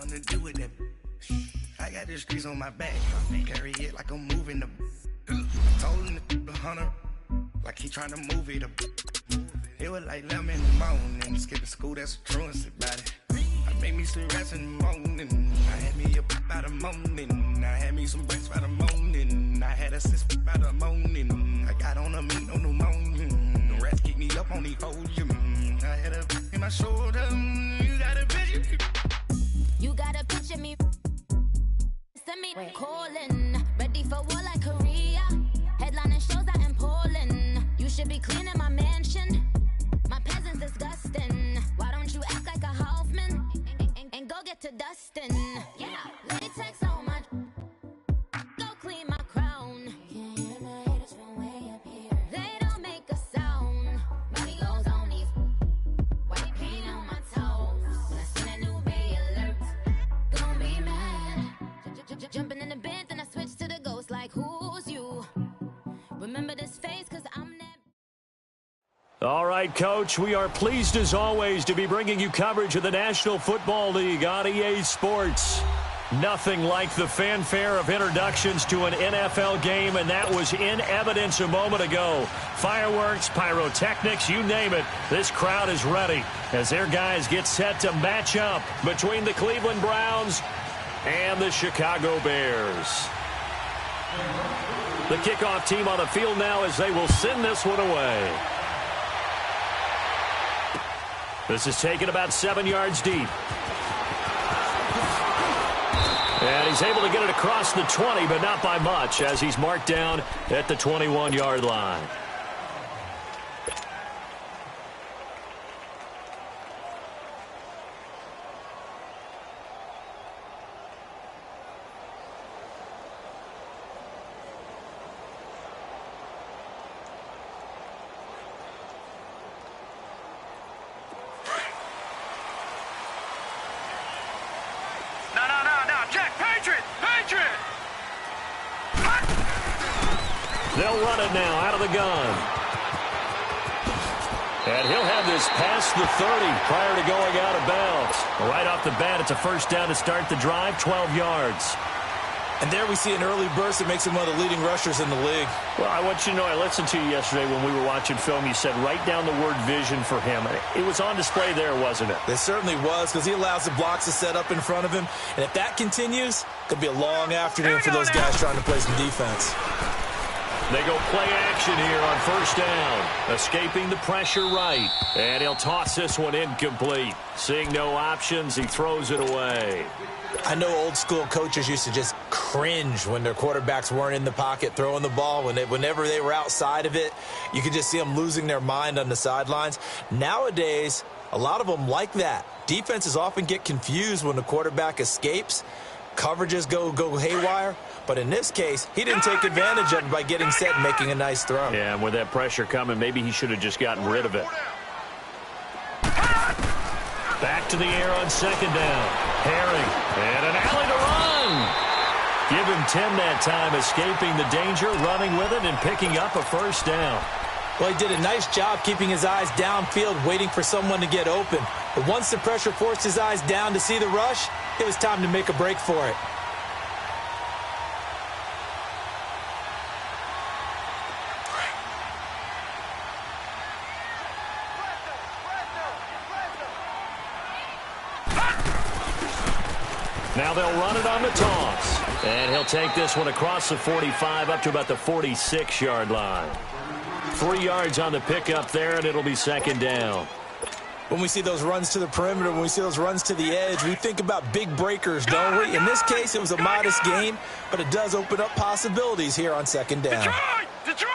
nothing to do with that. I got the streets on my back. Carry it like I'm moving the. Told him the hunter, like he trying to move it up. It was like 11 in the morning. Skipping school, that's a truancy about it. I made me some rest in the morning. I had me up by the morning. I had me some breaks by the morning. I had a sis by the morning. I got on a meat, no pneumonia. The rats keep me up on the podium. I had a in my shoulder. You got a picture. You got a picture me. Send me calling. Ready for war like Korea. Headlining shows out in Poland. You should be cleaning my mansion. My peasants disgusting. Why don't you act like a Hoffman and go get to Dustin? Yeah, latex on my. Go clean my crown. Can't hear my haters from way up here. They don't make a sound. Money goes on these. White paint on my toes. When I see that new Bay alert, gonna be mad. Jumping in the bed, then I switch to the ghost. Like who's you? Remember this face, cause I'm that. All right, Coach, we are pleased as always to be bringing you coverage of the National Football League on EA Sports. Nothing like the fanfare of introductions to an NFL game, and that was in evidence a moment ago. Fireworks, pyrotechnics, you name it. This crowd is ready as their guys get set to match up between the Cleveland Browns and the Chicago Bears. The kickoff team on the field now as they will send this one away. This is taken about 7 yards deep. And he's able to get it across the 20, but not by much, as he's marked down at the 21-yard line. They'll run it now out of the gun. And he'll have this past the 30 prior to going out of bounds. Right off the bat, it's a first down to start the drive, 12 yards. And there we see an early burst that makes him one of the leading rushers in the league. Well, I want you to know, I listened to you yesterday when we were watching film. You said write down the word vision for him. It was on display there, wasn't it? It certainly was, because he allows the blocks to set up in front of him. And if that continues, it could be a long afternoon for those guys trying to play some defense. They go play action here on first down. Escaping the pressure right. And he'll toss this one incomplete. Seeing no options, he throws it away. I know old school coaches used to just cringe when their quarterbacks weren't in the pocket throwing the ball. Whenever they were outside of it, you could just see them losing their mind on the sidelines. Nowadays, a lot of them like that. Defenses often get confused when the quarterback escapes. Coverages go haywire. But in this case, he didn't take advantage of it by getting set and making a nice throw. Yeah, and with that pressure coming, maybe he should have just gotten rid of it. Back to the air on second down. Herring, and an alley to run. Give him 10 that time, escaping the danger, running with it, and picking up a first down. Well, he did a nice job keeping his eyes downfield, waiting for someone to get open. But once the pressure forced his eyes down to see the rush, it was time to make a break for it. Now they'll run it on the toss. And he'll take this one across the 45 up to about the 46-yard line. 3 yards on the pickup there, and it'll be second down. When we see those runs to the perimeter, when we see those runs to the edge, we think about big breakers, don't we? In this case, it was a modest gain, but it does open up possibilities here on second down. Detroit!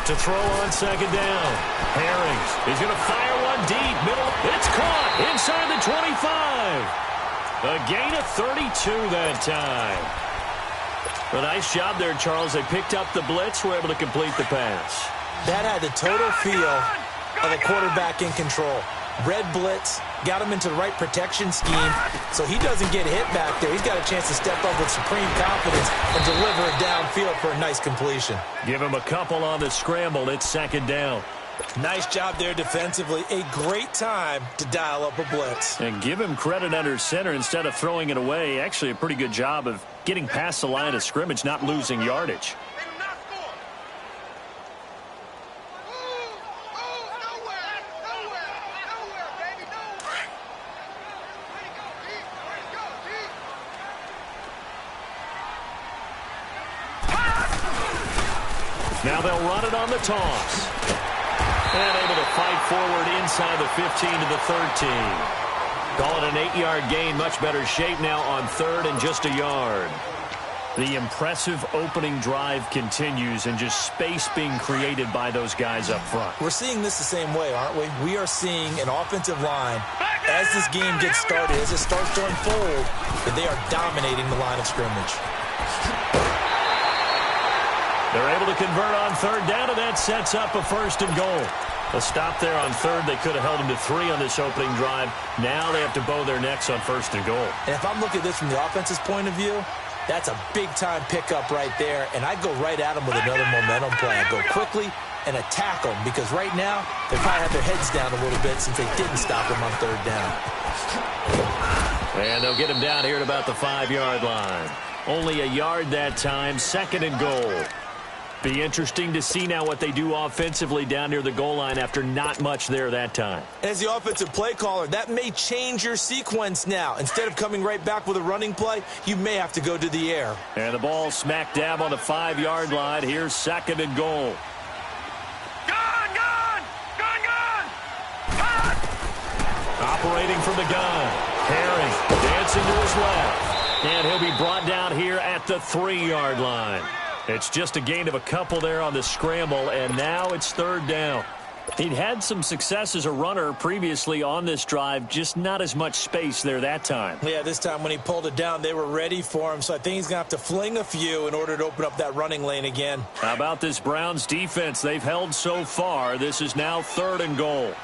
To throw on second down. Herrings. He's going to fire one deep. Middle. It's caught inside the 25. A gain of 32 that time. A nice job there, Charles. They picked up the blitz, were able to complete the pass. That had the total feel of a quarterback in control. Red blitz, got him into the right protection scheme, so he doesn't get hit back there. He's got a chance to step up with supreme confidence and deliver it downfield for a nice completion. Give him a couple on the scramble. It's second down. Nice job there defensively. A great time to dial up a blitz. And give him credit under center instead of throwing it away. Actually, a pretty good job of getting past the line of scrimmage, not losing yardage. Now they'll run it on the toss. And able to fight forward inside the 15 to the 13. Call it an 8-yard gain. Much better shape now on third and just a yard. The impressive opening drive continues and just space being created by those guys up front. We're seeing this the same way, aren't we? We are seeing an offensive line, as this game gets started, as it starts to unfold, that they are dominating the line of scrimmage. They're able to convert on third down, and that sets up a first and goal. A stop there on third. They could have held them to 3 on this opening drive. Now they have to bow their necks on first and goal. And if I'm looking at this from the offense's point of view, that's a big-time pickup right there, and I go right at them with another momentum play. I go quickly and attack them, because right now they probably have their heads down a little bit since they didn't stop them on third down. And they'll get him down here at about the 5-yard line. Only a yard that time, second and goal. Be interesting to see now what they do offensively down near the goal line after not much there that time. As the offensive play caller, that may change your sequence now. Instead of coming right back with a running play, you may have to go to the air. And the ball smack dab on the 5-yard line. Here's second and goal. Gun! Operating from the gun. Herring dancing to his left. And he'll be brought down here at the 3-yard line. It's just a gain of a couple there on the scramble, and now it's third down. He'd had some success as a runner previously on this drive, just not as much space there that time. Yeah, this time when he pulled it down, they were ready for him, so I think he's going to have to fling a few in order to open up that running lane again. How about this Browns defense they've held so far? This is now third and goal.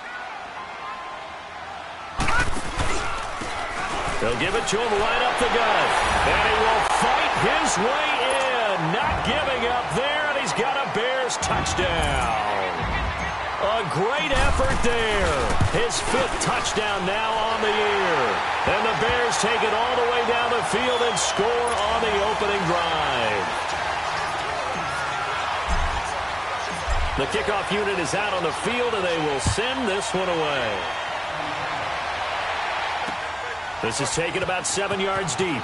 They'll give it to him right up the gut, and he will fight his way in. Not giving up there, and he's got a Bears touchdown. A great effort there. His 5th touchdown now on the year. And the Bears take it all the way down the field and score on the opening drive. The kickoff unit is out on the field, and they will send this one away. This is taken about 7 yards deep.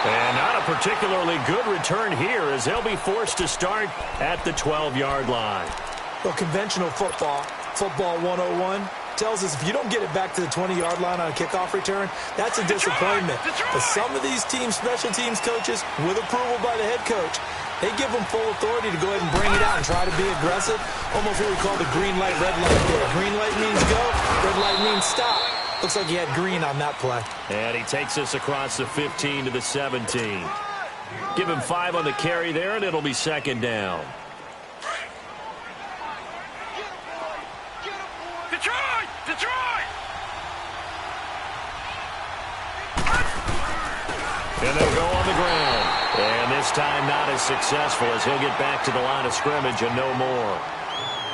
And not a particularly good return here, as they'll be forced to start at the 12-yard line. Well, conventional football 101, tells us if you don't get it back to the 20-yard line on a kickoff return, that's a disappointment. But some of these teams, special teams coaches, with approval by the head coach, they give them full authority to go ahead and bring it out and try to be aggressive. Almost what we call the green light, red light there. Green light means go, red light means stop. Looks like he had green on that play. And he takes us across the 15 to the 17. Give him 5 on the carry there, and it'll be second down. Detroit! And they'll go on the ground. And this time not as successful, as he'll get back to the line of scrimmage and no more.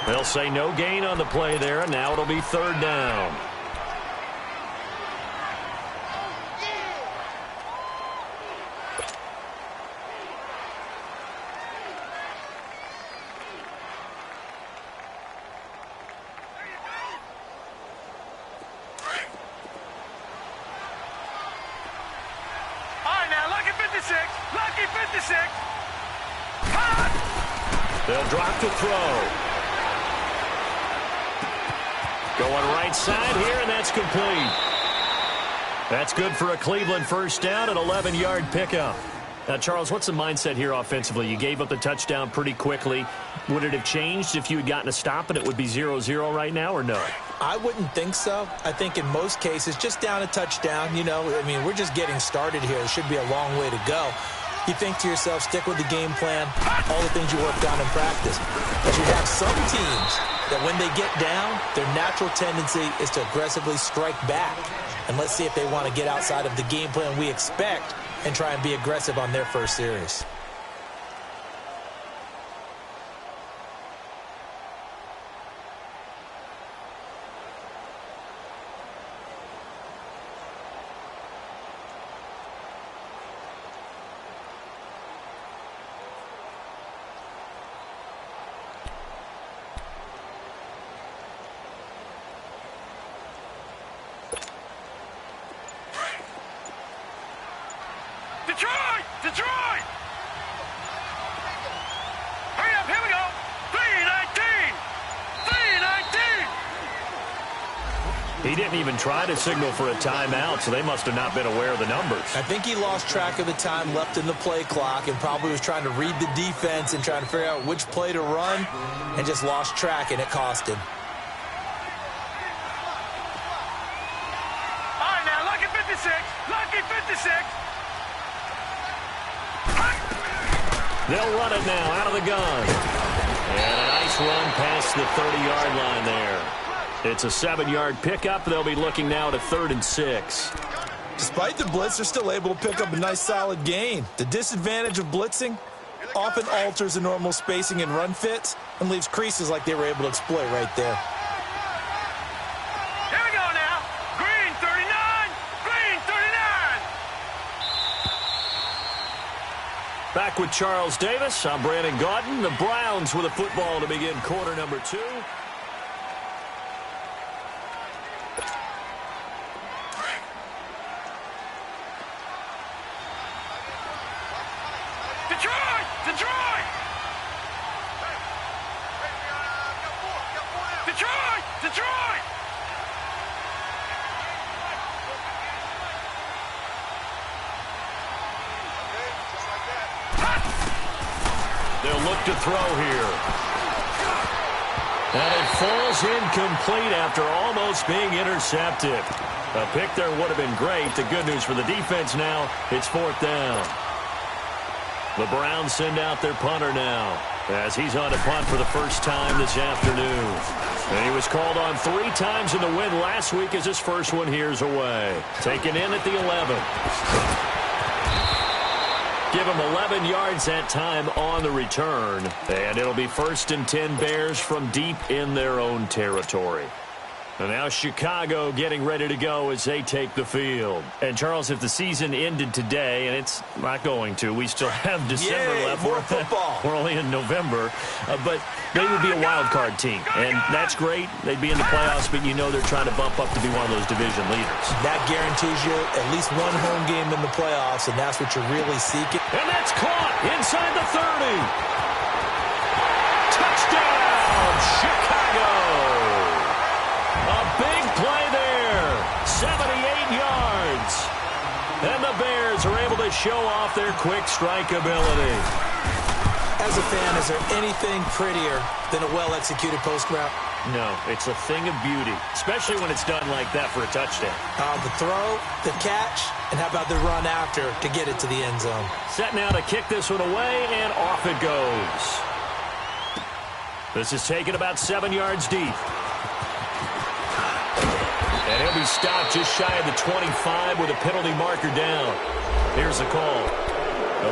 They'll say no gain on the play there, and now it'll be third down. Lucky 56. They'll drop to throw. Going right side here, and that's complete. That's good for a Cleveland first down, an 11-yard pickup. Now, Charles, what's the mindset here offensively? You gave up the touchdown pretty quickly. Would it have changed if you had gotten a stop and it would be 0-0 right now, or no? I wouldn't think so. I think in most cases, just down a touchdown, you know, I mean, we're just getting started here. It should be a long way to go. You think to yourself, stick with the game plan, all the things you worked on in practice. But you have some teams that when they get down, their natural tendency is to aggressively strike back. And let's see if they want to get outside of the game plan we expect and try and be aggressive on their first series. He didn't even try to signal for a timeout, so they must have not been aware of the numbers. I think he lost track of the time left in the play clock and probably was trying to read the defense and trying to figure out which play to run and just lost track, and it cost him. All right, now, lucky 56. Lucky 56. They'll run it now out of the gun. And a nice run past the 30-yard line there. It's a 7-yard pickup. They'll be looking now to 3rd and 6. Despite the blitz, they're still able to pick up a nice solid gain. The disadvantage of blitzing often alters the normal spacing and run fits and leaves creases like they were able to exploit right there. Here we go now. Green 39. Green 39. Back with Charles Davis. I'm Brandon Gaudin. The Browns with a football to begin quarter number 2. Detroit! Detroit! Detroit! Detroit! They'll look to throw here. And it falls incomplete after almost being intercepted. A pick there would have been great. The good news for the defense now, it's 4th down. The Browns send out their punter now as he's on to punt for the first time this afternoon. And he was called on 3 times in the win last week as his first one here's away. Taken in at the 11. Give him 11 yards that time on the return. And it'll be 1st and 10 Bears from deep in their own territory. And now Chicago getting ready to go as they take the field. And, Charles, if the season ended today, and it's not going to, we still have December left. More football. We're only in November. But they would be a wild card team. And that's great. They'd be in the playoffs, but you know they're trying to bump up to be one of those division leaders. That guarantees you at least one home game in the playoffs, and that's what you're really seeking. And that's caught inside the 30. Touchdown, Chicago. A big play there, 78 yards. And the Bears are able to show off their quick strike ability. As a fan, is there anything prettier than a well-executed post route? No, it's a thing of beauty, especially when it's done like that for a touchdown. The throw, the catch, and how about the run after to get it to the end zone? Set now to kick this one away, and off it goes. This is taken about 7 yards deep. And he'll be stopped just shy of the 25 with a penalty marker down. Here's the call.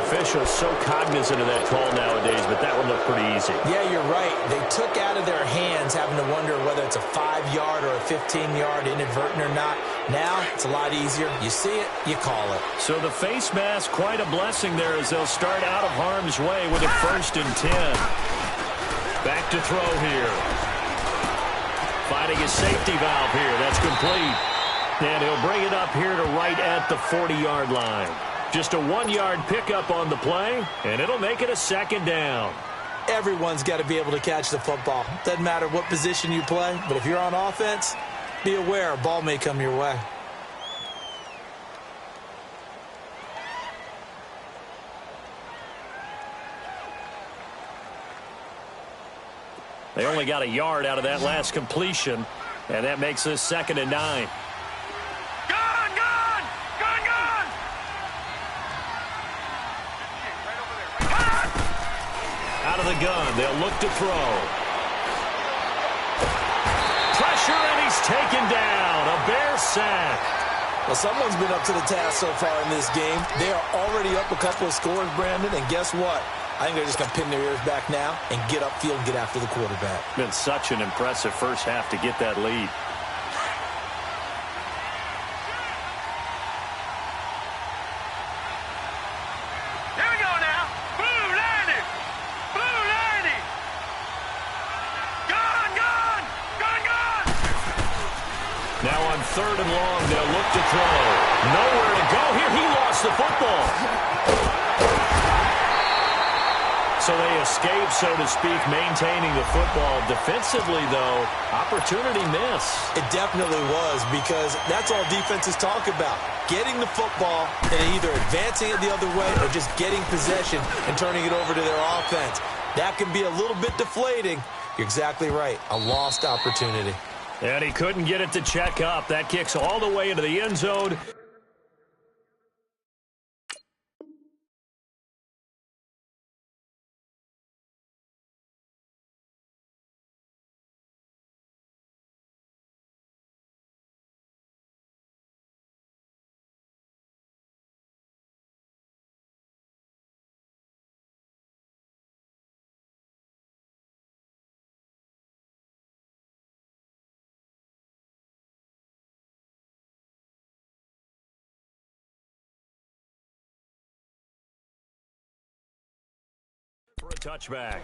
Officials so cognizant of that call nowadays, but that one looked pretty easy. Yeah, you're right. They took out of their hands having to wonder whether it's a 5-yard or a 15-yard inadvertent or not. Now, it's a lot easier. You see it, you call it. So the face mask, quite a blessing there as they'll start out of harm's way with a 1st and 10. Back to throw here. Finding his safety valve here. That's complete. And he'll bring it up here to right at the 40-yard line. Just a 1-yard pickup on the play, and it'll make it a 2nd down. Everyone's got to be able to catch the football. Doesn't matter what position you play, but if you're on offense, be aware a ball may come your way. They only got a yard out of that last completion, and that makes this 2nd and 9. Out of the gun, they'll look to throw. Pressure, and he's taken down. A Bear sack. Well, someone's been up to the task so far in this game. They are already up a couple of scores, Brandon, and guess what? I think they're just going to pin their ears back now and get upfield and get after the quarterback. Been such an impressive first half to get that lead. Here we go now. Blue 90. Blue 90. Gun, gun. Gun, gun. Now on 3rd and long, they'll look to throw. Nowhere to go here. He lost the football. So they escape, so to speak, maintaining the football. Defensively, though, opportunity miss. It definitely was, because that's all defenses talk about. Getting the football and either advancing it the other way or just getting possession and turning it over to their offense. That can be a little bit deflating. You're exactly right. A lost opportunity. And he couldn't get it to check up. That kicks all the way into the end zone. For a touchback.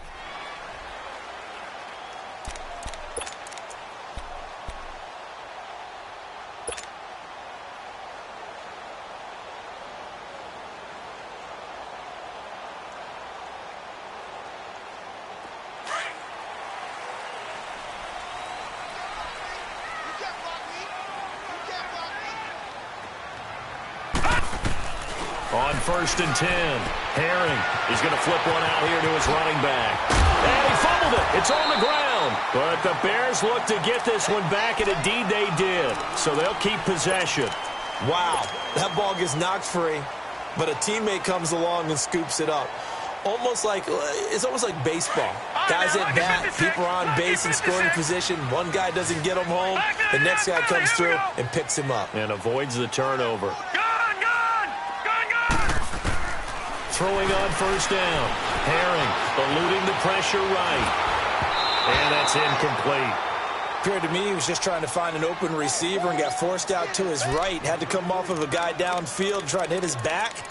On 1st and 10, Herring is going to flip one out here to his running back. And he fumbled it. It's on the ground. But the Bears look to get this one back, and indeed they did. So they'll keep possession. Wow, that ball gets knocked free, but a teammate comes along and scoops it up. It's almost like baseball. Guys at bat, people are on base in scoring position. One guy doesn't get him home. The next guy comes through and picks him up. And avoids the turnover. Throwing on 1st down. Herring eluding the pressure right. And that's incomplete. Appeared to me he was just trying to find an open receiver and got forced out to his right. Had to come off of a guy downfield, trying to hit his back.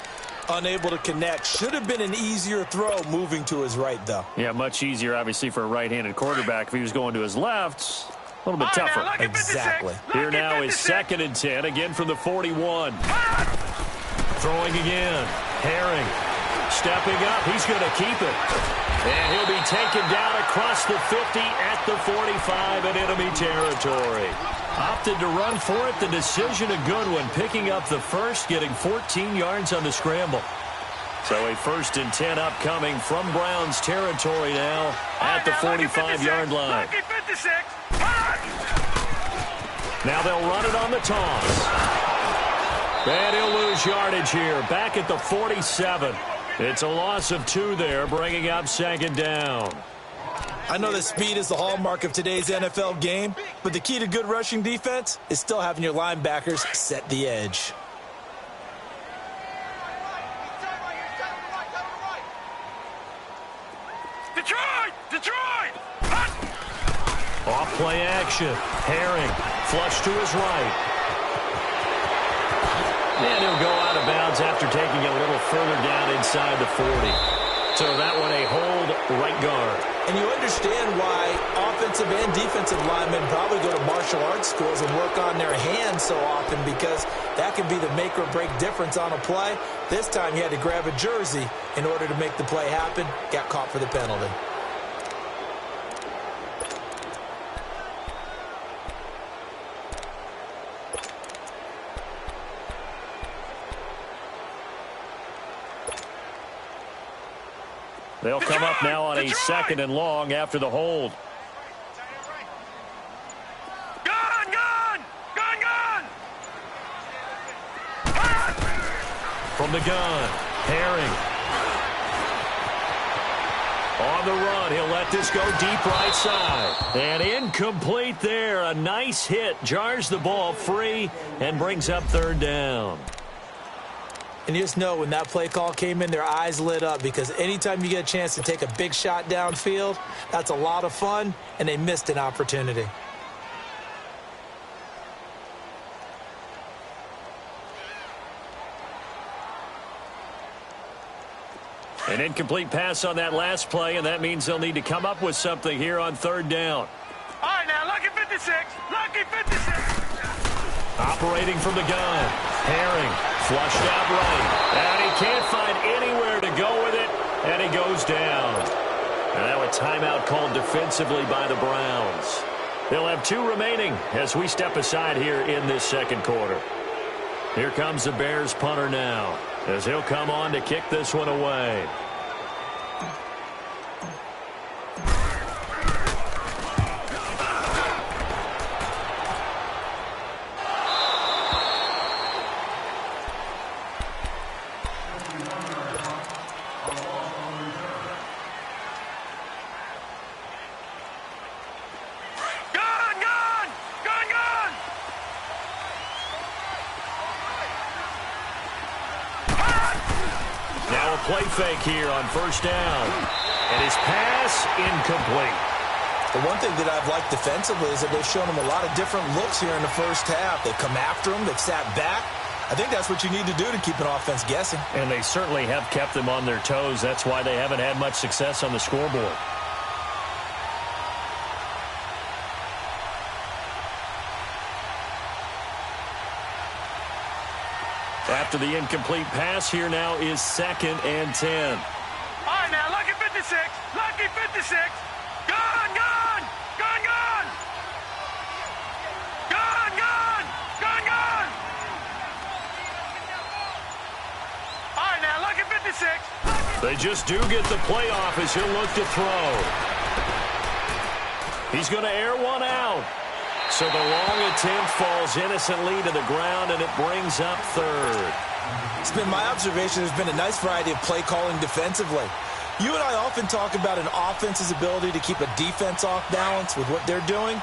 Unable to connect. Should have been an easier throw moving to his right, though. Yeah, much easier, obviously, for a right-handed quarterback. If he was going to his left, a little bit tougher. Exactly. Here now is 2nd and 10, again from the 41. Throwing again. Herring stepping up. He's going to keep it. And he'll be taken down across the 50 at the 45 in enemy territory. Opted to run for it. The decision a good one. Picking up the first, getting 14 yards on the scramble. So a 1st and 10 upcoming from Browns territory now at the 45-yard line. Now they'll run it on the toss. And he'll lose yardage here. Back at the 47. It's a loss of 2 there, bringing up 2nd down. I know that speed is the hallmark of today's NFL game, but the key to good rushing defense is still having your linebackers set the edge. Detroit! Off play action. Herring flush to his right. And he'll go out of bounds after taking a little further down inside the 40. So that one a hold right guard. And you understand why offensive and defensive linemen probably go to martial arts schools and work on their hands so often, because that can be the make or break difference on a play. This time he had to grab a jersey in order to make the play happen. Got caught for the penalty. They'll come up now on a 2nd and long after the hold. Gun! From the gun, Herring. On the run, he'll let this go deep right side. And incomplete there. A nice hit. Jars the ball free and brings up 3rd down. And you just know when that play call came in, their eyes lit up, because anytime you get a chance to take a big shot downfield, that's a lot of fun, and they missed an opportunity. An incomplete pass on that last play, and that means they'll need to come up with something here on 3rd down. All right, now, lucky 56. Lucky 56. Operating from the gun. Herring flushed out right. And he can't find anywhere to go with it. And he goes down. And now a timeout called defensively by the Browns. They'll have 2 remaining as we step aside here in this second quarter. Here comes the Bears punter now, as he'll come on to kick this one away. Play fake here on first down. And his pass incomplete. The one thing that I've liked defensively is that they've shown him a lot of different looks here in the first half. They've come after him. They've sat back. I think that's what you need to do to keep an offense guessing. And they certainly have kept them on their toes. That's why they haven't had much success on the scoreboard. After the incomplete pass, here now is 2nd and 10. All right, now, lucky 56. Lucky 56. Gone, gone. Gone, gone. Gone, gone. Gone, gone. All right, now, lucky 56. They just do get the play off as he'll look to throw. He's going to air one out. So the long attempt falls innocently to the ground, and it brings up 3rd. It's been my observation there's been a nice variety of play calling defensively. You and I often talk about an offense's ability to keep a defense off balance with what they're doing.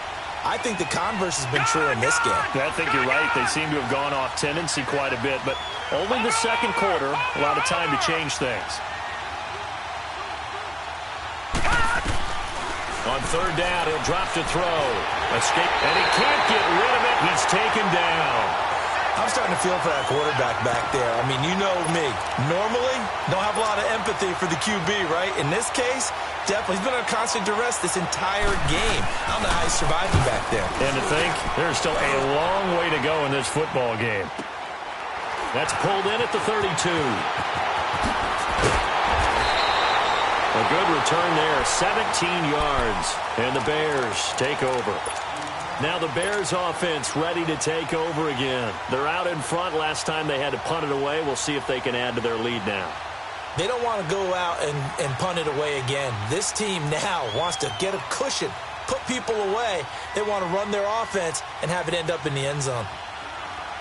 I think the converse has been true in this game. I think you're right. They seem to have gone off tendency quite a bit, but only the second quarter, a lot of time to change things. On 3rd down, he'll drop to throw. Escape, and he can't get rid of it. He's taken down. I'm starting to feel for that quarterback back there. I mean, you know me. Normally, don't have a lot of empathy for the QB, right? In this case, definitely. He's been under constant duress this entire game. I don't know how he's surviving back there. And to think, there's still a long way to go in this football game. That's pulled in at the 32. A good return there, 17 yards, and the Bears take over. Now the Bears offense ready to take over again. They're out in front. Last time they had to punt it away. We'll see if they can add to their lead now. They don't want to go out and punt it away again. This team now wants to get a cushion, put people away. They want to run their offense and have it end up in the end zone.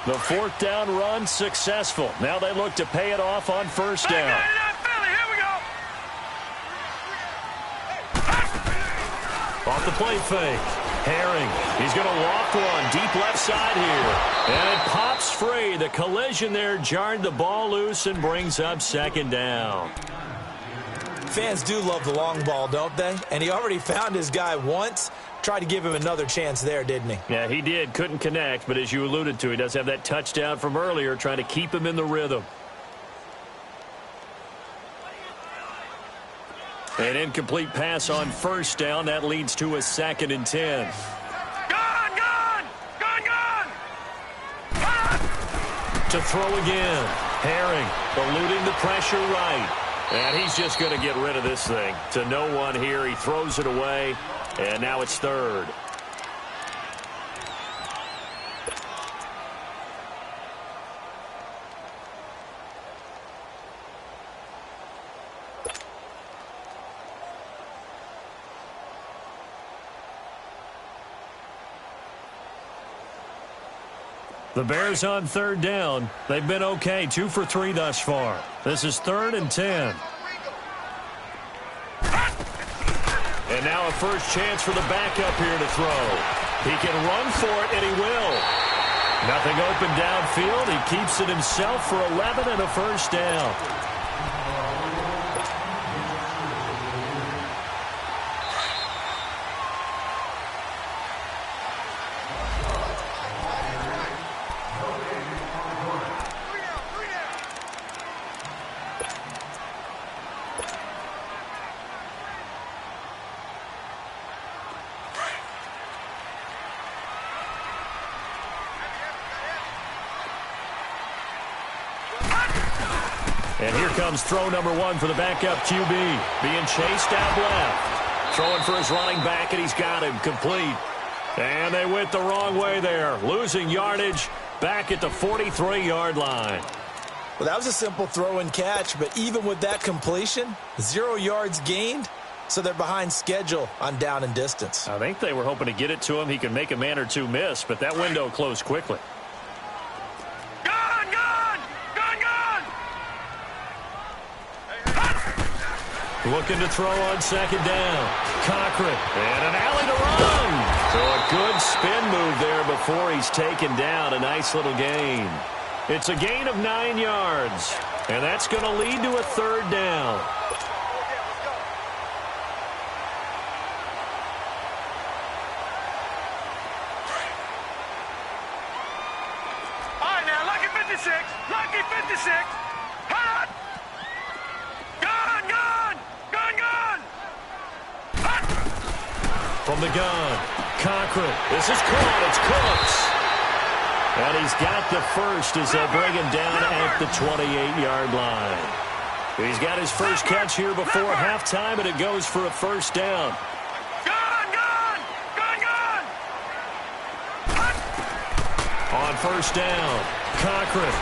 The 4th down run successful. Now they look to pay it off on first down. Off the play fake. Herring. He's going to loft one deep left side here. And it pops free. The collision there jarred the ball loose and brings up 2nd down. Fans do love the long ball, don't they? And he already found his guy once. Tried to give him another chance there, didn't he? Yeah, he did. Couldn't connect. But as you alluded to, he does have that touchdown from earlier, trying to keep him in the rhythm. An incomplete pass on first down. That leads to a 2nd and 10. Gone, gone, gone, gone. To throw again. Herring eluding the pressure right. And he's just going to get rid of this thing. To no one here. He throws it away. And now it's 3rd. The Bears on 3rd down. They've been okay. 2 for 3 thus far. This is 3rd and 10. And now a first chance for the backup here to throw. He can run for it, and he will. Nothing open downfield. He keeps it himself for 11 and a first down. And here comes throw number 1 for the backup QB. Being chased out left. Throwing for his running back, and he's got him complete. And they went the wrong way there. Losing yardage back at the 43-yard line. Well, that was a simple throw and catch, but even with that completion, 0 yards gained, so they're behind schedule on down and distance. I think they were hoping to get it to him. He could make a man or two miss, but that window closed quickly. Looking to throw on second down. Cochran, and an alley to run. So a good spin move there before he's taken down. A nice little gain. It's a gain of 9 yards, and that's going to lead to a third down. All right, now, lucky 56. Lucky 56. Hot! Gun! From the gun, Cochran. This is caught. It's Cooks. And he's got the first as they'll bring him down at the 28-yard line. He's got his first catch here before halftime, and it goes for a first down. On first down, Cochran.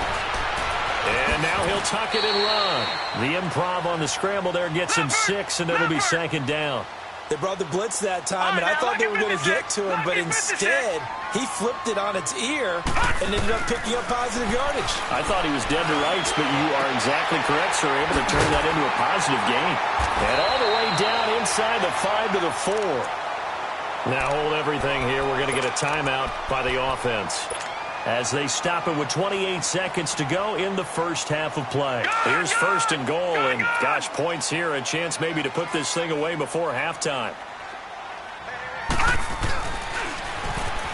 And now he'll tuck it and run. The improv on the scramble there gets him 6, and it'll be second down. They brought the blitz that time, and I thought they were going to get to him, but instead he flipped it on its ear and ended up picking up positive yardage. I thought he was dead to rights, but you are exactly correct, sir. Able to turn that into a positive gain. And all the way down inside the 5 to the 4. Now hold everything here. We're going to get a timeout by the offense as they stop it with 28 seconds to go in the first half of play. Here's first and goal, and gosh, points here, a chance maybe to put this thing away before halftime.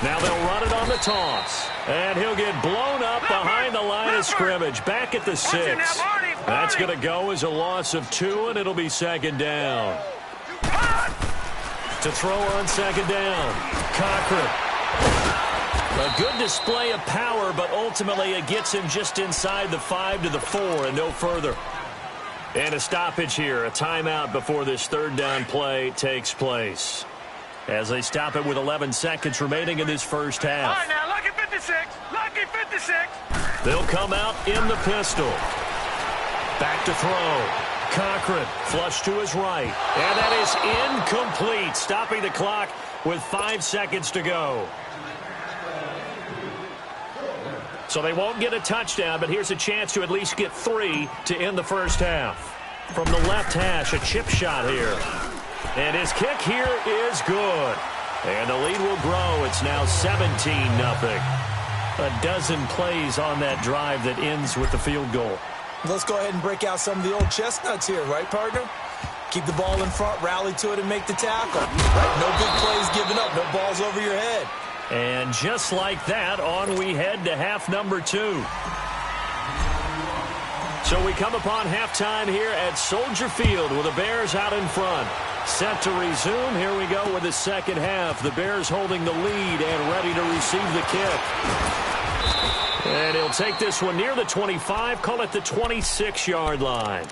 Now they'll run it on the toss, and he'll get blown up behind the line of scrimmage, back at the 6. That's going to go as a loss of 2, and it'll be second down. To throw on second down, Cochran. A good display of power, but ultimately it gets him just inside the 5 to the 4 and no further. And a stoppage here, a timeout before this third down play takes place. As they stop it with 11 seconds remaining in this first half. All right, now, lucky 56. Lucky 56. They'll come out in the pistol. Back to throw. Cochran, flush to his right. And that is incomplete, stopping the clock with 5 seconds to go. So they won't get a touchdown, but here's a chance to at least get 3 to end the first half. From the left hash, a chip shot here. And his kick here is good. And the lead will grow. It's now 17-0. A dozen plays on that drive that ends with the field goal. Let's go ahead and break out some of the old chestnuts here, right, partner? Keep the ball in front, rally to it, and make the tackle. Right? No big plays given up, no balls over your head. And just like that, on we head to half number 2. So we come upon halftime here at Soldier Field with the Bears out in front. Set to resume. Here we go with the second half. The Bears holding the lead and ready to receive the kick. And he'll take this one near the 25, call it the 26-yard line.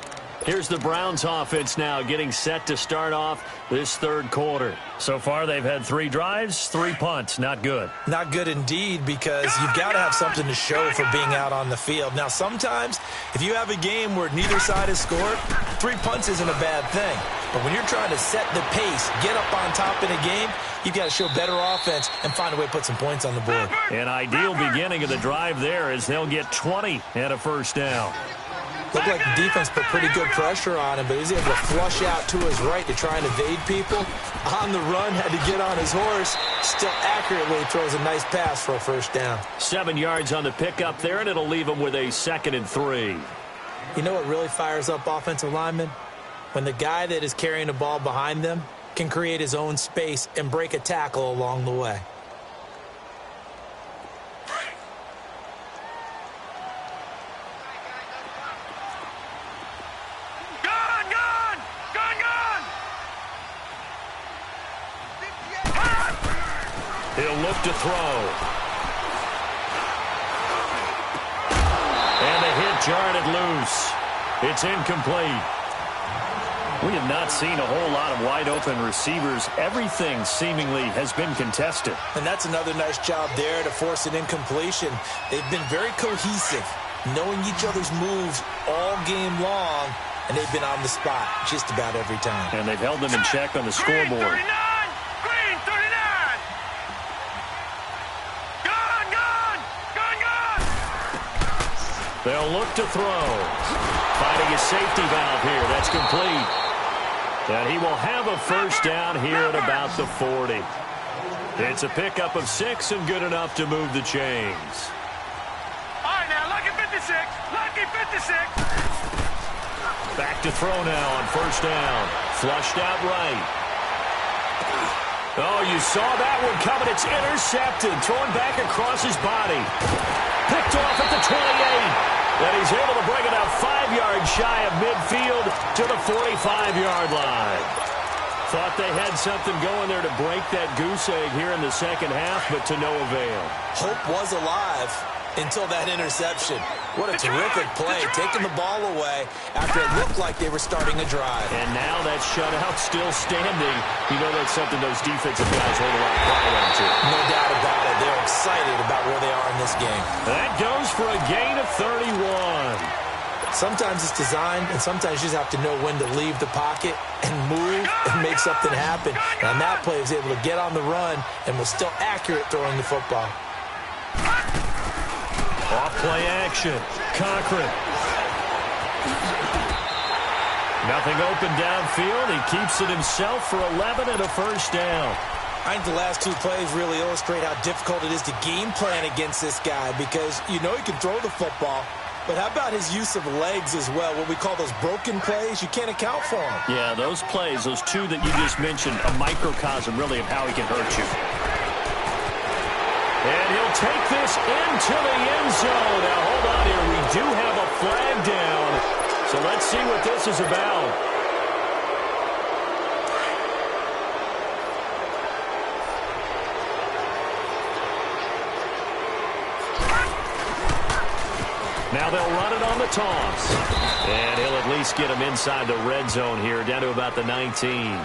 Here's the Browns offense now getting set to start off this third quarter. So far, they've had 3 drives, 3 punts. Not good. Not good indeed, because you've got to have something to show for being out on the field. Now, sometimes, if you have a game where neither side has scored, 3 punts isn't a bad thing. But when you're trying to set the pace, get up on top in a game, you've got to show better offense and find a way to put some points on the board. An ideal beginning of the drive there as they'll get 20 and a first down. Looked like the defense put pretty good pressure on him, but he was able to flush out to his right to try and evade people. On the run, had to get on his horse. Still accurately throws a nice pass for a first down. 7 yards on the pickup there, and it'll leave him with a 2nd and 3. You know what really fires up offensive linemen? When the guy that is carrying the ball behind them can create his own space and break a tackle along the way. He'll look to throw. And the hit jarred it loose. It's incomplete. We have not seen a whole lot of wide-open receivers. Everything seemingly has been contested. And that's another nice job there to force an incompletion. They've been very cohesive, knowing each other's moves all game long, and they've been on the spot just about every time. And they've held them in check on the scoreboard. Green 39! Gone! They'll look to throw. Finding a safety valve here. That's complete. And he will have a first down here at about the 40. It's a pickup of 6 and good enough to move the chains. All right, now, lucky 56. Lucky 56. Back to throw now on first down. Flushed out right. Oh, you saw that one coming. It's intercepted. Thrown back across his body. Picked off at the 28. And he's able to bring it up 5 yards shy of midfield to the 45-yard line. Thought they had something going there to break that goose egg here in the second half, but to no avail. Hope was alive until that interception. What a terrific play, taking the ball away after it looked like they were starting a drive. And now that shutout still standing. You know that's something those defensive guys hold a lot of pride into. No doubt about it. They're excited about where they are in this game. That goes for a gain of 31. Sometimes it's designed, and sometimes you just have to know when to leave the pocket and move and make something happen. And on that play, he was able to get on the run and was still accurate throwing the football. Off play action. Cochran. Nothing open downfield. He keeps it himself for 11 and a first down. I think the last 2 plays really illustrate how difficult it is to game plan against this guy because you know he can throw the football, but how about his use of legs as well? What we call those broken plays, you can't account for them. Yeah, those plays, those 2 that you just mentioned, a microcosm really of how he can hurt you. And he'll take this into the end zone. Now, hold on here. We do have a flag down. So let's see what this is about. Now they'll run it on the toss. And he'll at least get him inside the red zone here, down to about the 19.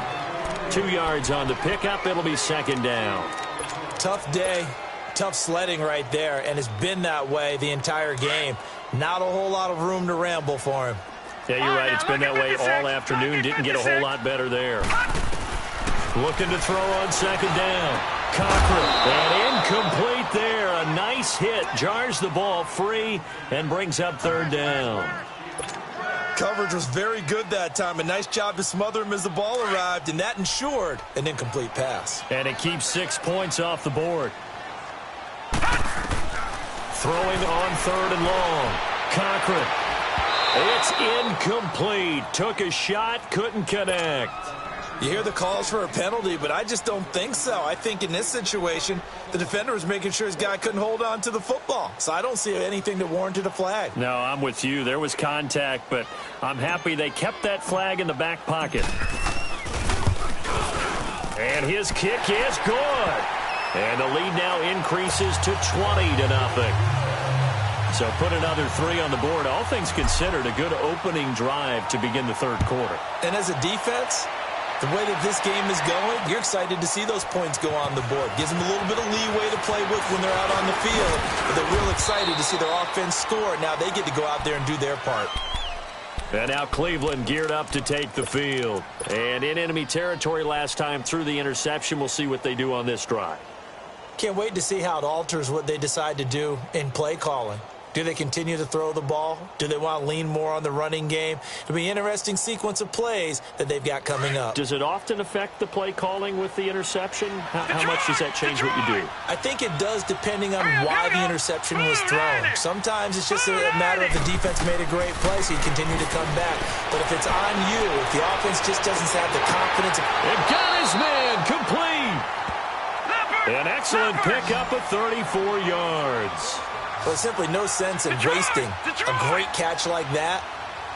2 yards on the pickup. It'll be second down. Tough day. Tough sledding right there, and it's been that way the entire game. Not a whole lot of room to ramble for him. Yeah, you're right. It's been that way all afternoon. Didn't get a whole lot better there. Looking to throw on second down. Cochran. And incomplete there. A nice hit. Jars the ball free and brings up third down. Coverage was very good that time. A nice job to smother him as the ball arrived, and that ensured an incomplete pass. And it keeps 6 points off the board. Throwing on third and long. Cochran. It's incomplete. Took a shot, couldn't connect. You hear the calls for a penalty, but I just don't think so. I think in this situation, the defender was making sure his guy couldn't hold on to the football. So I don't see anything that warranted a flag. No, I'm with you. There was contact, but I'm happy they kept that flag in the back pocket. And his kick is good. And the lead now increases to 20-0. So put another 3 on the board. All things considered, a good opening drive to begin the third quarter. And as a defense, the way that this game is going, you're excited to see those points go on the board. Gives them a little bit of leeway to play with when they're out on the field. But they're real excited to see their offense score. Now they get to go out there and do their part. And now Cleveland geared up to take the field. And in enemy territory last time through the interception. We'll see what they do on this drive. Can't wait to see how it alters what they decide to do in play calling. Do they continue to throw the ball? Do they want to lean more on the running game? It'll be an interesting sequence of plays that they've got coming up. Does it often affect the play calling with the interception? How much does that change what you do? I think it does depending on why the interception was thrown. Sometimes it's just a matter of the defense made a great play, so you continue to come back. But if it's on you, if the offense just doesn't have the confidence. It got his man complete. An excellent pickup of 34 yards. Well, simply no sense in wasting a great catch like that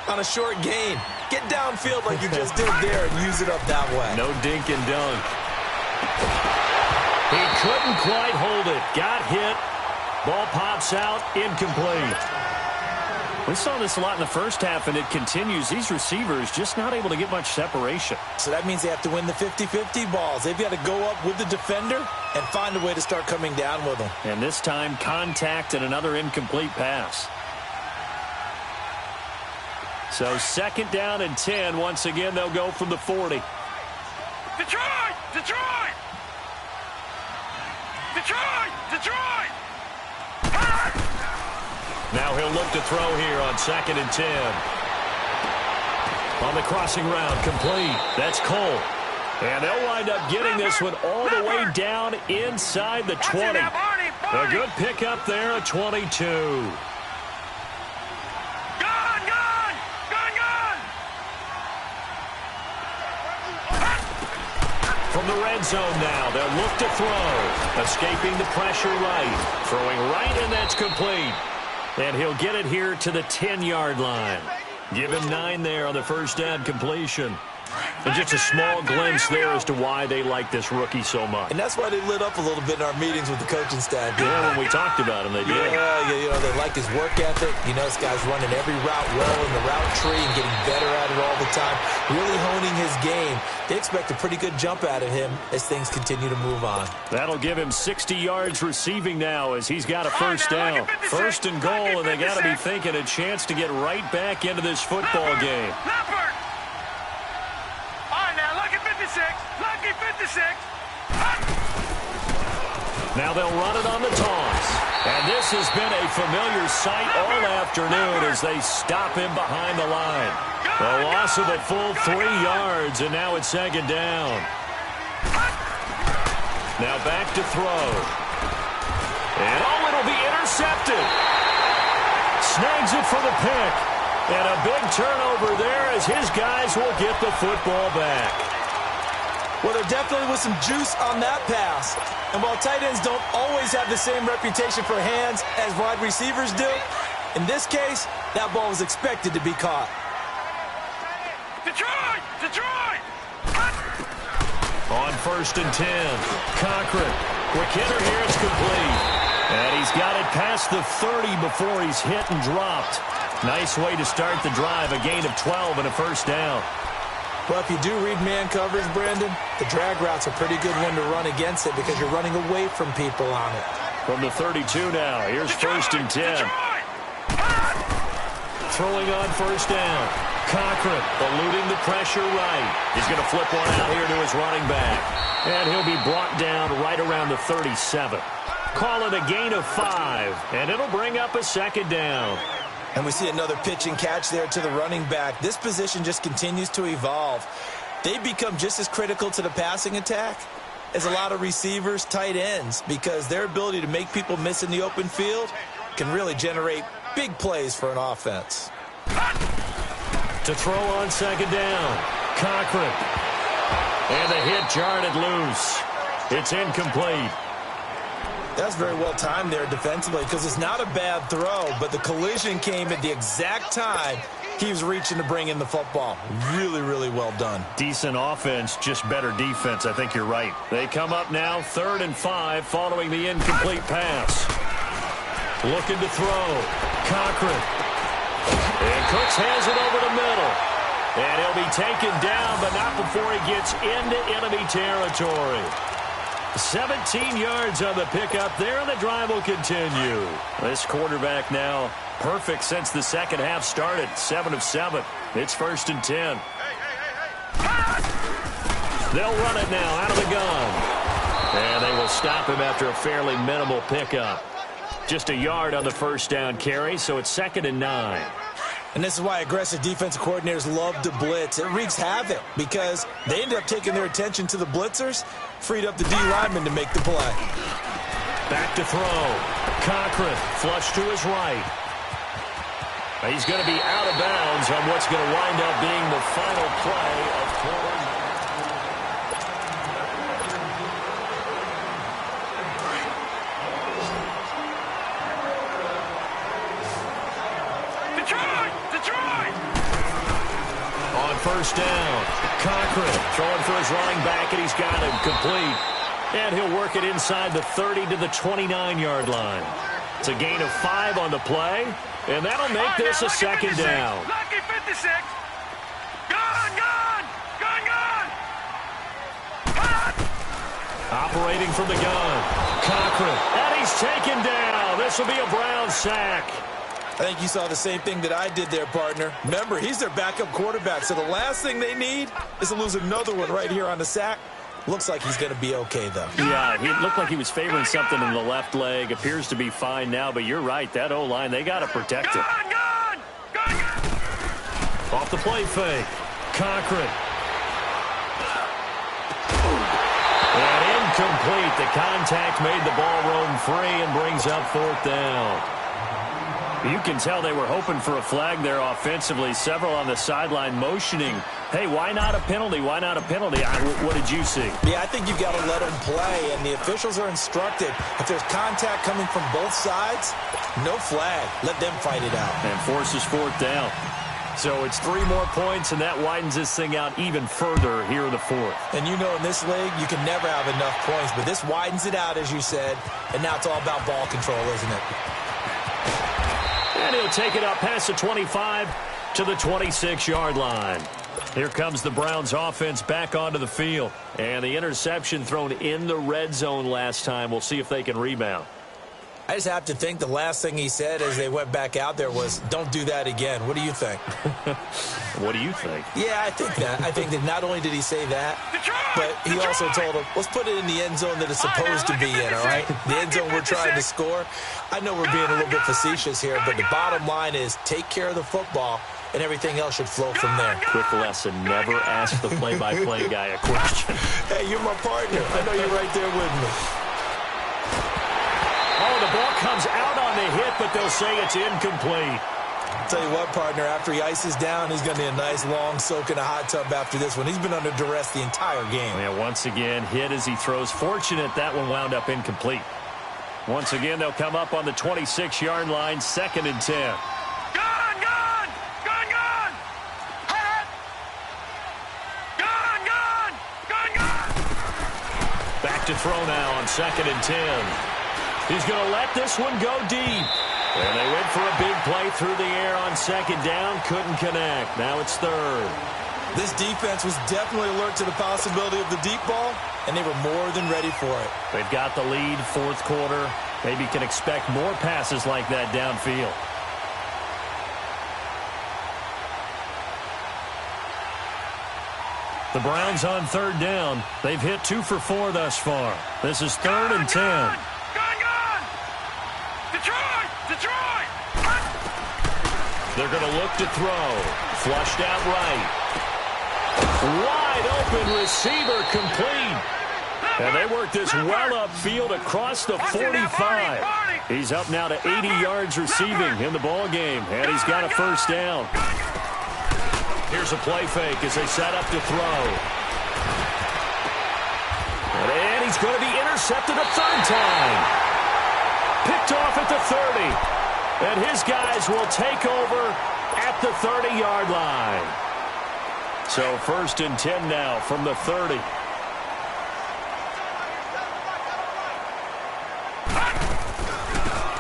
on a short gain. Get downfield like you just did there and use it up that way. No dink and dunk. He couldn't quite hold it. Got hit. Ball pops out. Incomplete. We saw this a lot in the first half, and it continues. These receivers just not able to get much separation. So that means they have to win the 50-50 balls. They've got to go up with the defender and find a way to start coming down with them. And this time, contact and another incomplete pass. So 2nd down and 10. Once again, they'll go from the 40. Detroit! Detroit! Detroit! Detroit! Now he'll look to throw here on 2nd and 10. On the crossing route, complete. That's Cole. And they'll wind up getting this one all the way down inside the 20. A good pickup there at 22. From the red zone now, they'll look to throw. Escaping the pressure right. Throwing right, and that's complete. And he'll get it here to the 10-yard line. Give him 9 there on the first down completion. And just a small glimpse there as to why they like this rookie so much. And that's why they lit up a little bit in our meetings with the coaching staff. Yeah, when we talked about him, they did. Yeah, you know, they like his work ethic. You know, this guy's running every route well in the route tree and getting better at it all the time. Really honing his game. They expect a pretty good jump out of him as things continue to move on. That'll give him 60 yards receiving now as he's got a first down. 1st and goal, and they got to be thinking a chance to get right back into this football game. Lucky 56. Now they'll run it on the toss. And this has been a familiar sight all afternoon as they stop him behind the line. A loss of a full 3 yards, and now it's 2nd down. Now back to throw. And it'll be intercepted. Snags it for the pick. And a big turnover there as his guys will get the football back. Well, there definitely was some juice on that pass. And while tight ends don't always have the same reputation for hands as wide receivers do, in this case, that ball was expected to be caught. Detroit! Detroit! On 1st and 10, Cochran. Quick hitter here, it's complete. And he's got it past the 30 before he's hit and dropped. Nice way to start the drive, a gain of 12 and a first down. Well, if you do read man coverage, Brandon, the drag route's a pretty good one to run against it because you're running away from people on it. From the 32 now, here's 1st and 10. Throwing on 1st down. Cochran eluding the pressure right. He's going to flip one out here to his running back. And he'll be brought down right around the 37. Call it a gain of 5, and it'll bring up a 2nd down. And we see another pitch and catch there to the running back. This position just continues to evolve. They become just as critical to the passing attack as a lot of receivers, tight ends, because their ability to make people miss in the open field can really generate big plays for an offense. To throw on 2nd down, Cochran. And the hit jarred it loose. It's incomplete. That's very well timed there defensively because it's not a bad throw, but the collision came at the exact time he was reaching to bring in the football. Really, really well done. Decent offense, just better defense. I think you're right. They come up now 3rd and 5 following the incomplete pass. Looking to throw. Cochran. And Cooks has it over the middle. And he'll be taken down, but not before he gets into enemy territory. 17 yards on the pickup there, and the drive will continue. This quarterback now perfect since the second half started. 7 of 7. It's 1st and 10. They'll run it now out of the gun. And they will stop him after a fairly minimal pickup. Just a yard on the first down carry, so it's 2nd and 9. And this is why aggressive defensive coordinators love to blitz. It wreaks havoc because they end up taking their attention to the blitzers, freed up the D lineman to make the play. Back to throw. Cochran flush to his right. He's going to be out of bounds on what's going to wind up being the final play of quarter. First down. Cochran throwing for his running back, and he's got him complete. And he'll work it inside the 30 to the 29-yard line. It's a gain of 5 on the play, and that'll make this a second down. Lucky 56. Gone, gone, gone, gone. Operating from the gun, Cochran, and he's taken down. This will be a Brown sack. I think you saw the same thing that I did there, partner. Remember, he's their backup quarterback, so the last thing they need is to lose another one right here on the sack. Looks like he's going to be okay, though. Yeah, he looked like he was favoring something in the left leg. Appears to be fine now, but you're right. That O-line, they got to protect it. Off the play fake. Cochran. And incomplete. The contact made the ball roam free and brings up 4th down. You can tell they were hoping for a flag there offensively. Several on the sideline motioning, hey, why not a penalty? Why not a penalty? What did you see? Yeah, I think you've got to let them play, and the officials are instructed. If there's contact coming from both sides, no flag. Let them fight it out. And forces 4th down. So it's 3 more points, and that widens this thing out even further here in the 4th. And you know in this league, you can never have enough points, but this widens it out, as you said, and now it's all about ball control, isn't it? And he'll take it up past the 25 to the 26-yard line. Here comes the Browns offense back onto the field. And the interception thrown in the red zone last time. We'll see if they can rebound. I just have to think the last thing he said as they went back out there was, don't do that again. What do you think? What do you think? Yeah, I think that. I think that not only did he say that, but he also told him, let's put it in the end zone that it's supposed to be in, all right? The end zone we're trying to score. I know we're being a little bit facetious here, but the bottom line is take care of the football, and everything else should flow from there. Quick lesson, never ask the play-by-play guy a question. Hey, you're my partner. I know you're right there with me. Oh, the ball comes out on the hit, but they'll say it's incomplete. I'll tell you what, partner, after he ices down, he's going to need a nice long soak in a hot tub after this one. He's been under duress the entire game. Yeah, once again, hit as he throws. Fortunate that one wound up incomplete. Once again, they'll come up on the 26-yard line, 2nd and 10. Gone, gone, gone, gone. Gone, gone, gone, gone. Back to throw now on 2nd and 10. He's going to let this one go deep. And they went for a big play through the air on 2nd down. Couldn't connect. Now it's 3rd. This defense was definitely alert to the possibility of the deep ball, and they were more than ready for it. They've got the lead, 4th quarter. Maybe can expect more passes like that downfield. The Browns on 3rd down. They've hit 2 for 4 thus far. This is 3rd and 10. Detroit! They're going to look to throw. Flushed out right. Wide open receiver complete. And they work this well upfield across the 45. He's up now to 80 yards receiving in the ball game. And he's got a 1st down. Here's a play fake as they set up to throw. And he's going to be intercepted a 3rd time. Picked off at the 30. And his guys will take over at the 30-yard line. So 1st and 10 now from the 30.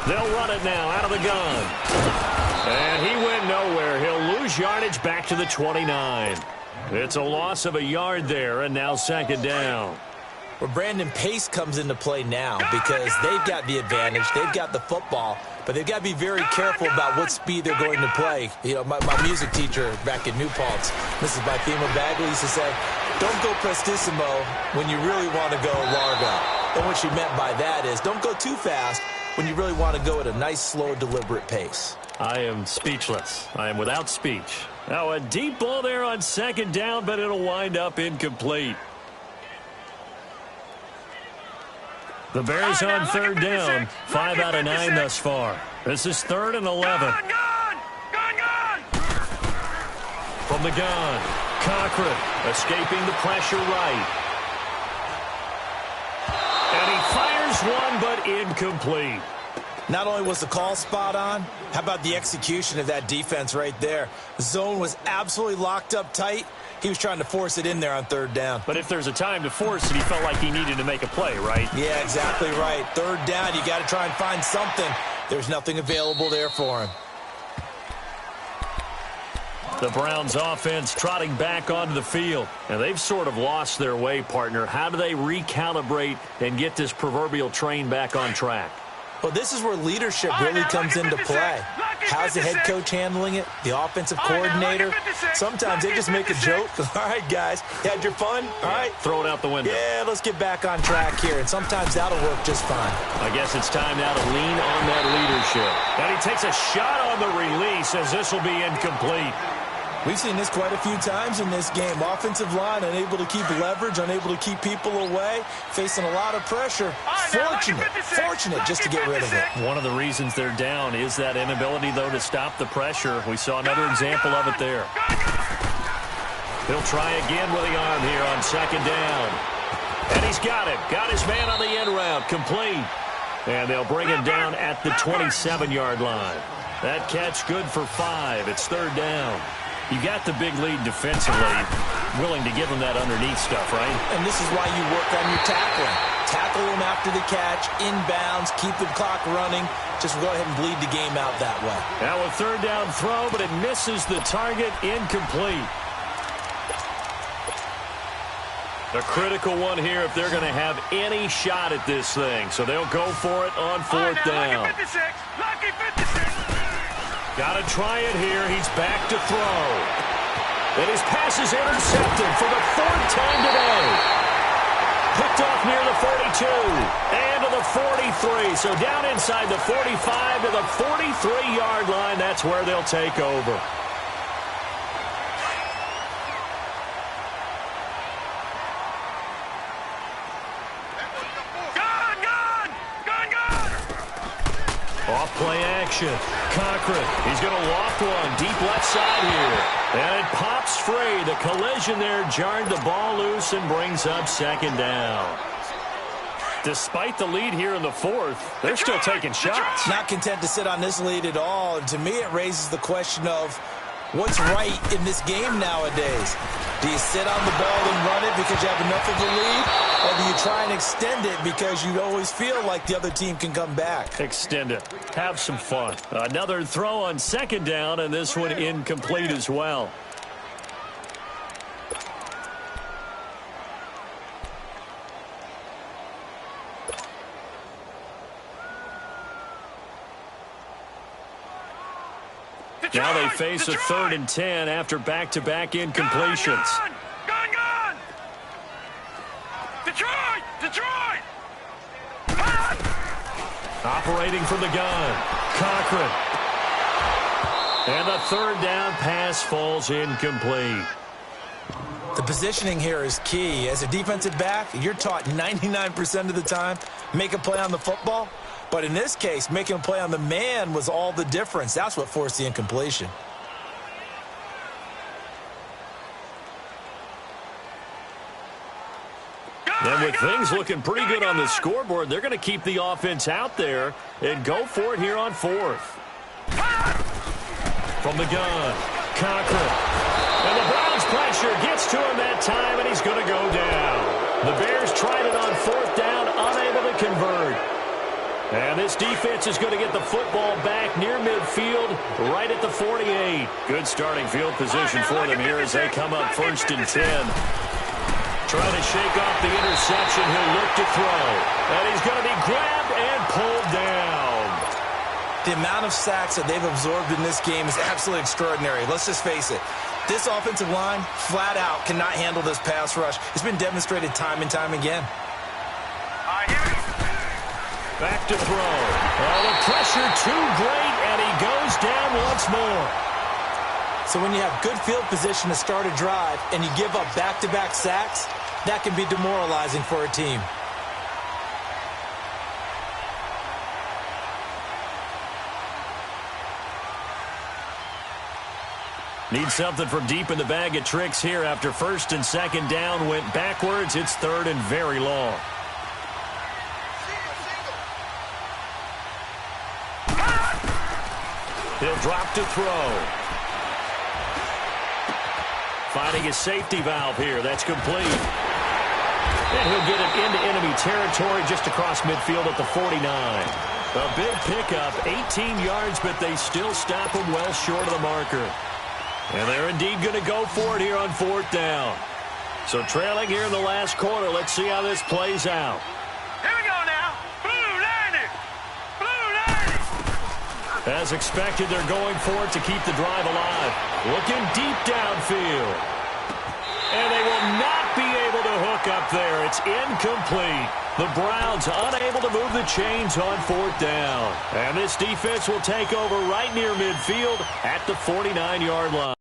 They'll run it now out of the gun. And he went nowhere. He'll lose yardage back to the 29. It's a loss of a yard there, and now 2nd down. Where Brandon Pace comes into play now because they've got the advantage. They've got the football, but they've got to be very careful about what speed they're going to play. You know, my music teacher back in New Paltz, Mrs. Bythema Bagley, used to say, don't go prestissimo when you really want to go largo. And what she meant by that is don't go too fast when you really want to go at a nice, slow, deliberate pace. I am speechless. I am without speech. Now a deep ball there on 2nd down, but it'll wind up incomplete. The Bears on 3rd down, 5 out of 9 thus far. This is 3rd and 11. Gone! From the gun, Cochran escaping the pressure right. And he fires one, but incomplete. Not only was the call spot on, how about the execution of that defense right there? The zone was absolutely locked up tight. He was trying to force it in there on 3rd down. But if there's a time to force it, he felt like he needed to make a play, right? Yeah, exactly right. 3rd down, you got to try and find something. There's nothing available there for him. The Browns offense trotting back onto the field. And they've sort of lost their way, partner. How do they recalibrate and get this proverbial train back on track? Well, this is where leadership really comes into play. How's the head coach handling it? The offensive coordinator? Sometimes they just make a joke. All right, guys, you had your fun? All right. Throw it out the window. Yeah, let's get back on track here. And sometimes that'll work just fine. I guess it's time now to lean on that leadership. And he takes a shot on the release as this will be incomplete. We've seen this quite a few times in this game. Offensive line unable to keep leverage, unable to keep people away, facing a lot of pressure. Fortunate just to get rid of it. One of the reasons they're down is that inability, though, to stop the pressure. We saw another example of it there. He'll try again with the arm here on second down. And he's got it. Got his man on the end route. Complete. And they'll bring him down at the 27-yard line. That catch good for 5. It's third down. You got the big lead defensively, willing to give them that underneath stuff, right? And this is why you work on your tackling. Tackle them after the catch, inbounds, keep the clock running. Just go ahead and bleed the game out that way. Now a third down throw, but it misses the target, incomplete. A critical one here if they're going to have any shot at this thing. So they'll go for it on fourth down. Lucky 56. Got to try it here. He's back to throw. And his pass is intercepted for the fourth time today. Picked off near the 42 and to the 43. So down inside the 45 to the 43-yard line. That's where they'll take over. Off-play action. Cochran, he's going to loft one deep left side here. And it pops free. The collision there jarred the ball loose and brings up second down. Despite the lead here in the fourth, they're still taking shots. Not content to sit on this lead at all. And to me, it raises the question of what's right in this game nowadays. Do you sit on the ball and run it because you have enough of a lead? Or do you try and extend it because you always feel like the other team can come back? Extend it. Have some fun. Another throw on second down, and this one incomplete as well. Now they face a 3rd and 10 after back-to-back incompletions. Gone! Detroit! Operating from the gun. Cochran. And the third down pass falls incomplete. The positioning here is key. As a defensive back, you're taught 99% of the time, make a play on the football. But in this case, making a play on the man was all the difference. That's what forced the incompletion. And with things looking pretty good on the scoreboard, they're going to keep the offense out there and go for it here on fourth. From the gun, Cochran. And the Browns pressure gets to him that time, and he's going to go down. The Bears tried it on fourth down, unable to convert. And this defense is going to get the football back near midfield, right at the 48. Good starting field position for them here as they come up 1st and 10. Trying to shake off the interception. He'll look to throw. And he's going to be grabbed and pulled down. The amount of sacks that they've absorbed in this game is absolutely extraordinary. Let's just face it. This offensive line, flat out, cannot handle this pass rush. It's been demonstrated time and time again. Back to throw. Oh, the pressure too great, and he goes down once more. So when you have good field position to start a drive and you give up back-to-back sacks, that can be demoralizing for a team. Need something from deep in the bag of tricks here after 1st and 2nd down went backwards. It's 3rd and very long. He'll drop to throw. Finding his safety valve here. That's complete. And he'll get it into enemy territory just across midfield at the 49. A big pickup, 18 yards, but they still stop him well short of the marker. And they're indeed going to go for it here on 4th down. So trailing here in the last quarter. Let's see how this plays out. Here we go now. Blue 90. Blue 90. As expected, they're going for it to keep the drive alive. Looking deep downfield. And they will not be able to hook up there. It's incomplete. The Browns unable to move the chains on 4th down. And this defense will take over right near midfield at the 49-yard line.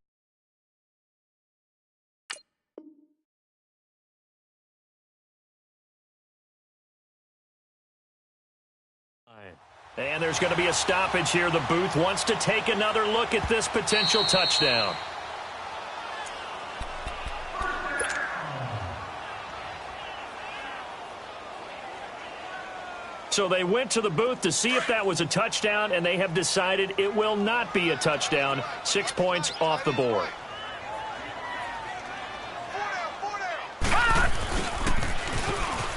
And there's going to be a stoppage here. The booth wants to take another look at this potential touchdown. So they went to the booth to see if that was a touchdown, and they have decided it will not be a touchdown. 6 points off the board.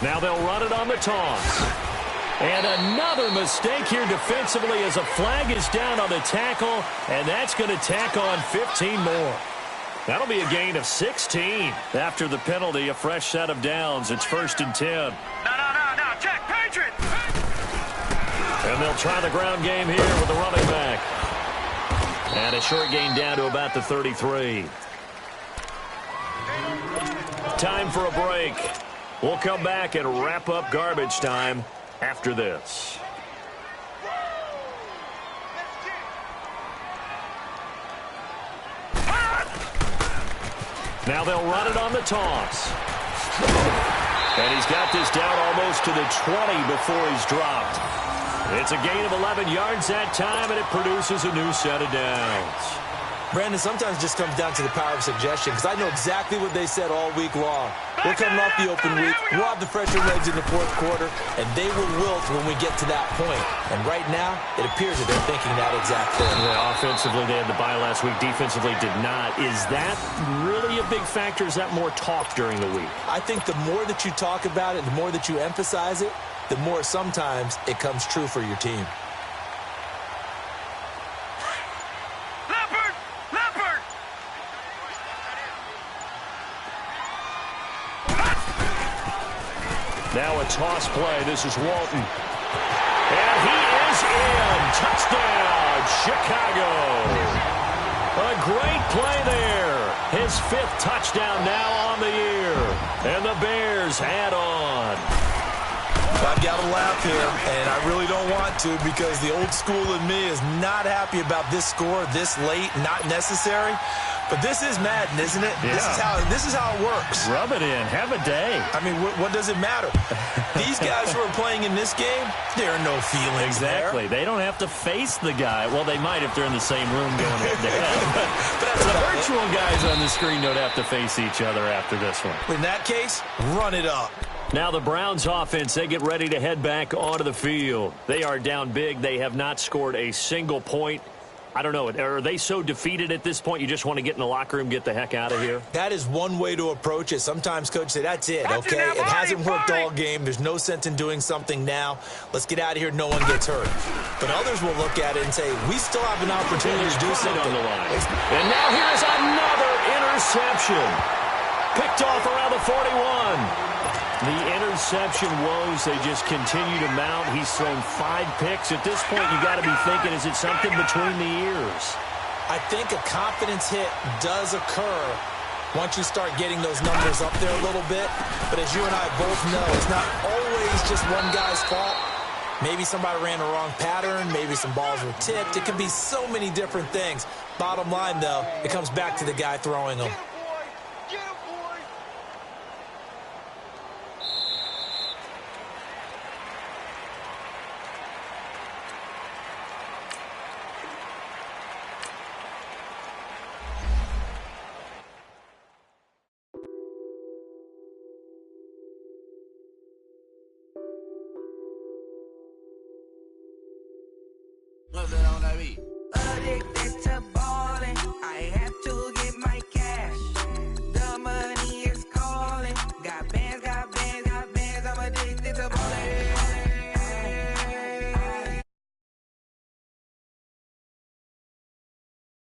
Now they'll run it on the toss. And another mistake here defensively as a flag is down on the tackle, and that's going to tack on 15 more. That'll be a gain of 16. After the penalty, a fresh set of downs. It's 1st and 10. No. Check, Patriot. And they'll try the ground game here with the running back. And a short gain down to about the 33. Time for a break. We'll come back and wrap up garbage time after this. Now they'll run it on the toss. And he's got this down almost to the 20 before he's dropped. It's a gain of 11 yards that time, and it produces a new set of downs. Brandon, sometimes it just comes down to the power of suggestion, because I know exactly what they said all week long. We're coming off the open week. We'll have the fresher legs in the 4th quarter, and they will wilt when we get to that point. And right now, it appears that they're thinking that exact thing. Yeah, offensively, they had the bye last week. Defensively, did not. Is that really a big factor? Is that more talk during the week? I think the more that you talk about it, the more that you emphasize it, the more sometimes it comes true for your team. Now a toss play. This is Walton. And he is in. Touchdown, Chicago. A great play there. His 5th touchdown now on the year. And the Bears add on. I've got to laugh here, and I really don't want to, because the old school in me is not happy about this score this late, not necessary. But this is Madden, isn't it? Yeah. This is how it works. Rub it in. Have a day. I mean, what does it matter? These guys who are playing in this game, there are no feelings Exactly. there. They don't have to face the guy. Well, they might if they're in the same room going head-to-head. But the virtual guys on the screen don't have to face each other after this one. In that case, run it up. Now the Browns offense, they get ready to head back onto the field. They are down big. They have not scored a single point. I don't know. Are they so defeated at this point you just want to get in the locker room, get the heck out of here? That is one way to approach it. Sometimes coaches say, that's it, okay? It hasn't worked all game. There's no sense in doing something now. Let's get out of here. No one gets hurt. But others will look at it and say, we still have an opportunity to do something. On the line. And now here's another interception. Picked off around the 41. The interception woes, they just continue to mount. He's thrown 5 picks. At this point, you got to be thinking, is it something between the ears? I think a confidence hit does occur once you start getting those numbers up there a little bit. But as you and I both know, it's not always just one guy's fault. Maybe somebody ran a wrong pattern. Maybe some balls were tipped. It can be so many different things. Bottom line, though, it comes back to the guy throwing them. Addicted to